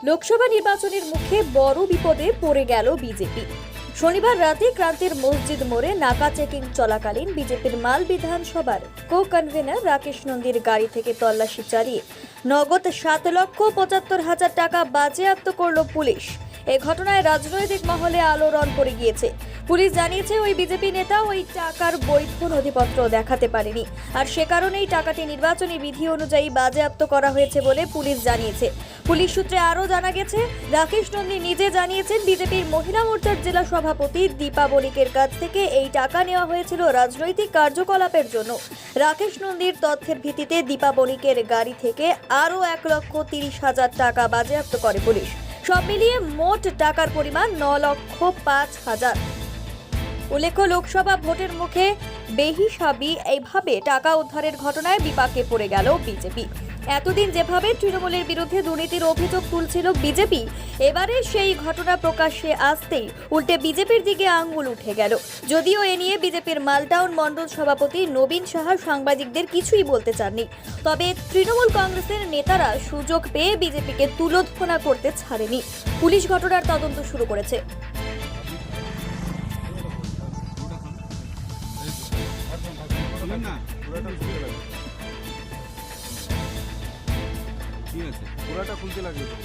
লোকসভা নির্বাচনের মুখে বড় বিপদে পড়ে গেল বিজেপি। শনিবার রাতে ক্রান্তির মসজিদ মোড়ে নাকা চেকিং চলাকালীন বিজেপির মাল বিধানসভার কো কনভেনার রাকেশ নন্দীর গাড়ি থেকে তল্লাশি চালিয়ে নগদ 7,75,000 টাকা বাজেয়াপ্ত করল পুলিশ। এই ঘটনায় রাজনৈতিক মহলে আলোড়ন পড়ে গিয়েছে। পুলিশ জানিয়েছে ওই বিজেপি নেতা ওই টাকার বৈধ নথিপত্র দেখাতে পারেনি, আর সে কারণেই টাকাটি নির্বাচনী বিধি অনুযায়ী বাজেয়াপ্ত করা হয়েছে বলে পুলিশ জানিয়েছে। পুলিশ সূত্রে আরও জানা গেছে, রাকেশ নন্দী নিজে জানিয়েছেন বিজেপির মহিলা মোর্চার জেলা সভাপতি দীপা বণিকের কাছ থেকে এই টাকা নেওয়া হয়েছিল রাজনৈতিক কার্যকলাপের জন্য। রাকেশ নন্দীর তথ্যের ভিত্তিতে দীপা বণিকের গাড়ি থেকে আরও 1,30,000 টাকা বাজেয়াপ্ত করে পুলিশ। সব মিলিয়ে মোট টাকার পরিমাণ 9,05,000। উল্লেখ্য, লোকসভা ভোটের মুখে বেহিসাবি এইভাবে টাকা উদ্ধারের ঘটনায় বিপাকে পড়ে গেল বিজেপি। এতদিন যেভাবে তৃণমূলের বিরুদ্ধে দুর্নীতির অভিযোগ তুলছিল বিজেপি, এবারে সেই ঘটনা প্রকাশ্যে আসতেই উল্টে বিজেপির দিকে আঙ্গুল উঠে গেল। যদিও এ নিয়ে বিজেপির মালটাউন মণ্ডল সভাপতি নবীন সাহা সাংবাদিকদের কিছুই বলতে চাননি, তবে তৃণমূল কংগ্রেসের নেতারা সুযোগ পেয়ে বিজেপিকে তুলোধনা করতে ছাড়েনি। পুলিশ ঘটনার তদন্ত শুরু করেছে। ঠিক আছে, পুরাটা খুলতে লাগবে তো।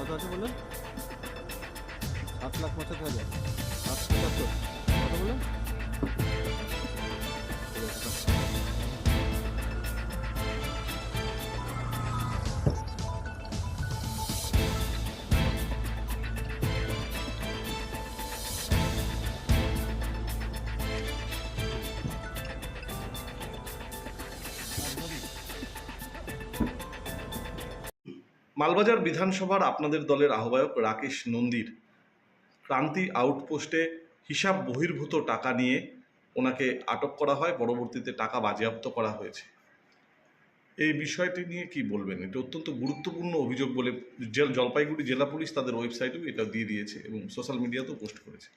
কত আছে বললেন? 7,75,000। 7,75,000 কত বললেন? মালবাজার বিধানসভার আপনাদের দলের আহ্বায়ক রাকেশ নন্দীর ক্রান্তি আউটপোস্টে হিসাব বহির্ভূত টাকা নিয়ে ওনাকে আটক করা হয়, পরবর্তীতে টাকা বাজেয়াপ্ত করা হয়েছে। এই বিষয়টি নিয়ে কি বলবেন? এটা অত্যন্ত গুরুত্বপূর্ণ অভিযোগ বলে জলপাইগুড়ি জেলা পুলিশ তাদের ওয়েবসাইটেও এটা দিয়ে দিয়েছে এবং সোশ্যাল মিডিয়াতেও পোস্ট করেছে।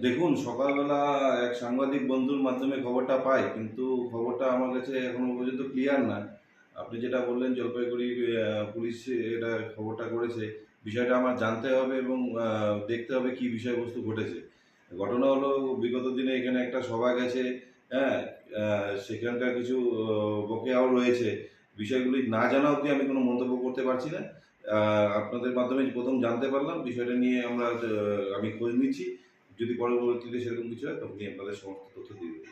দেখুন, সকালবেলা এক সাংবাদিক বন্ধুর মাধ্যমে খবরটা পাই, কিন্তু খবরটা আমার কাছে এখনো পর্যন্ত ক্লিয়ার না। আপনি যেটা বললেন জলপাইগুড়ি পুলিশ এটা খবরটা করেছে, বিষয়টা আমার জানতে হবে এবং দেখতে হবে কি বিষয়বস্তু ঘটেছে। ঘটনা হলো, বিগত দিনে এখানে একটা সভা গেছে, হ্যাঁ, সেখানকার কিছু বকেয়াও রয়েছে। বিষয়গুলি না জানা অবধি আমি কোনো মন্তব্য করতে পারছি না। আপনাদের মাধ্যমে প্রথম জানতে পারলাম, বিষয়টা নিয়ে আমি খোঁজ নিচ্ছি। যদি পরবর্তীতে সেরকম কিছু হয় তখনই আপনাদের সমস্ত তথ্য দিয়ে দেবো।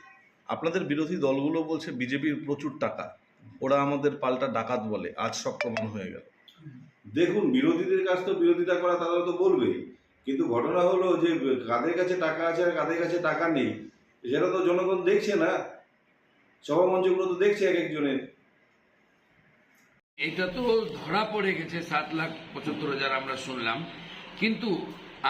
আপনাদের বিরোধী দলগুলো বলছে বিজেপির প্রচুর টাকা, ওরা আমাদের পাল্টা ডাকাত বলে, আজ সব প্রমাণ হয়ে গেল। দেখুন, বিরোধীদের কাছ তো বিরোধিতা করা তারা তো বলবেই, কিন্তু ঘটনা হলো যে কাদের কাছে টাকা আছে আর কাদের কাছে টাকা নেই সেটা তো জনগণ দেখছে না, সভামঞ্চগুলো তো দেখছে এক একজনের। এটা তো ধরা পড়ে গেছে 7,75,000 আমরা শুনলাম, কিন্তু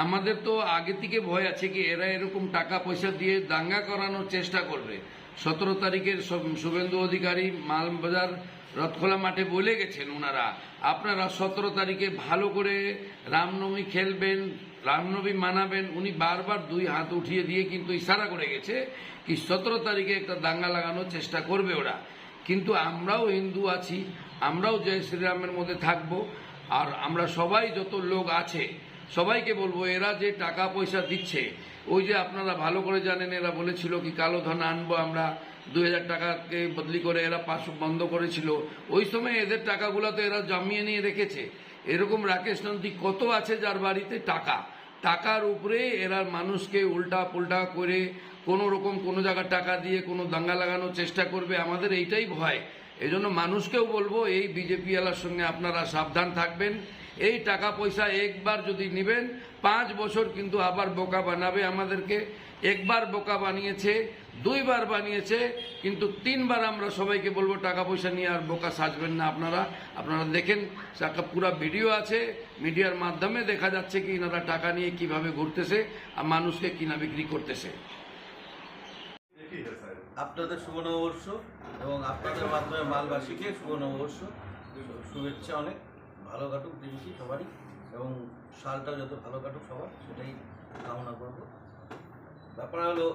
আমাদের তো আগে থেকে ভয় আছে কি এরা এরকম টাকা পয়সা দিয়ে দাঙ্গা করানোর চেষ্টা করবে। 17 তারিখের শুভেন্দু অধিকারী মালবাজার রথখোলা মাঠে বলে গেছেন ওনারা, আপনারা 17 তারিখে ভালো করে রামনবমী খেলবেন, রামনবমী মানাবেন। উনি বারবার 2 হাত উঠিয়ে দিয়ে কিন্তু ইশারা করে গেছে কি 17 তারিখে একটা দাঙ্গা লাগানোর চেষ্টা করবে ওরা। কিন্তু আমরাও হিন্দু আছি, আমরাও জয় শ্রীরামের মধ্যে থাকবো, আর আমরা সবাই যত লোক আছে সবাইকে বলবো এরা যে টাকা পয়সা দিচ্ছে, ওই যে আপনারা ভালো করে জানেন এরা বলেছিল কি কালো ধন আনবো আমরা, 2,000 টাকাকে বদলি করে এরা 500 বন্ধ করেছিল। ওই সময় এদের টাকাগুলো তো এরা জমিয়ে নিয়ে রেখেছে। এরকম রাকেশ নন্দী কত আছে যার বাড়িতে টাকার উপরে এরা মানুষকে উল্টা পুল্টা করে কোনো রকম কোনো জায়গায় টাকা দিয়ে কোনো দাঙ্গা লাগানোর চেষ্টা করবে। আমাদের এইটাই ভয়। এই জন্য মানুষকেও বলবো এই বিজেপি ওয়ালার সঙ্গে আপনারা সাবধান থাকবেন। এই টাকা পয়সা একবার যদি নেবেন 5 বছর কিন্তু আবার বোকা বানাবে আমাদেরকে। একবার বোকা বানিয়েছে, 2বার বানিয়েছে, কিন্তু 3বার আমরা সবাইকে বলবো টাকা পয়সা নিয়ে আর বোকা সাজবেন না। আপনারা দেখেন, পুরো ভিডিও আছে, মিডিয়ার মাধ্যমে দেখা যাচ্ছে কি এনারা টাকা নিয়ে কিভাবে ঘুরতেছে আর মানুষকে কিনা বিক্রি করতেছে। আপনাদের শুভ নববর্ষ এবং আপনাদের মাধ্যমে মালবাসীকে শুভ নববর্ষ শুভেচ্ছা। অনেক ভালো কাটুক দিনটি সবারই, এবং সালটা যত ভালো কাটুক সবার, সেটাই কামনা করব। ব্যাপার হলো,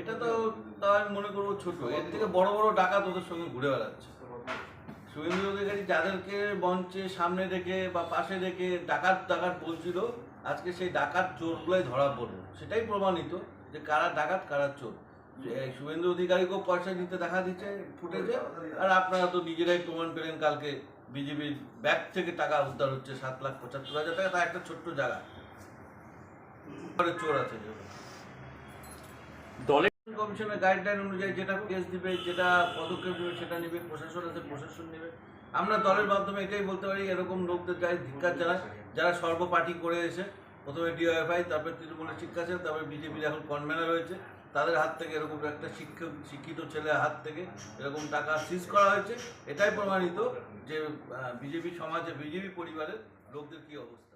এটা তো তা আমি মনে করবো ছোট, এর থেকে বড় বড় ডাকাত ওদের সঙ্গে ঘুরে বেড়াচ্ছে। শুভেন্দু অধিকারী যাদেরকে মঞ্চে সামনে রেখে বা পাশে রেখে ডাকাত ডাকাত বলছিল, আজকে সেই ডাকাত চোরগুলোই ধরা পড়লো। সেটাই প্রমাণিত যে কারা ডাকাত কারা চোর। শুভেন্দু অধিকারীকেও পয়সা দিতে দেখা দিচ্ছে ফুটেছে, আর আপনারা তো নিজেরাই প্রমাণ পেলেন কালকে বিজেপির ব্যাগ থেকে টাকা উদ্ধার হচ্ছে 7,75,000 টাকা, তা একটা ছোট্ট জায়গা চোর আছে। কমিশনের গাইডলাইন অনুযায়ী যেটা কেস দিবে, যেটা পদক্ষেপ নেবে সেটা নেবে, প্রশাসন আছে প্রশাসন নেবে। আমরা দলের মাধ্যমে এটাই বলতে পারি, এরকম লোকদের যাই ধিক্কার জানায় যারা সর্বপার্টি করে এসে প্রথমে ডিওএফআই, তারপরে তৃণমূলের শিক্ষা আছে, তারপরে বিজেপির এখন কনভেনার হয়েছে, তাদের হাত থেকে এরকম একটা শিক্ষিত ছেলের হাত থেকে এরকম টাকা সিজ করা হয়েছে। এটাই প্রমাণিত যে বিজেপি সমাজে, বিজেপি পরিবারের লোকদের কী অবস্থা।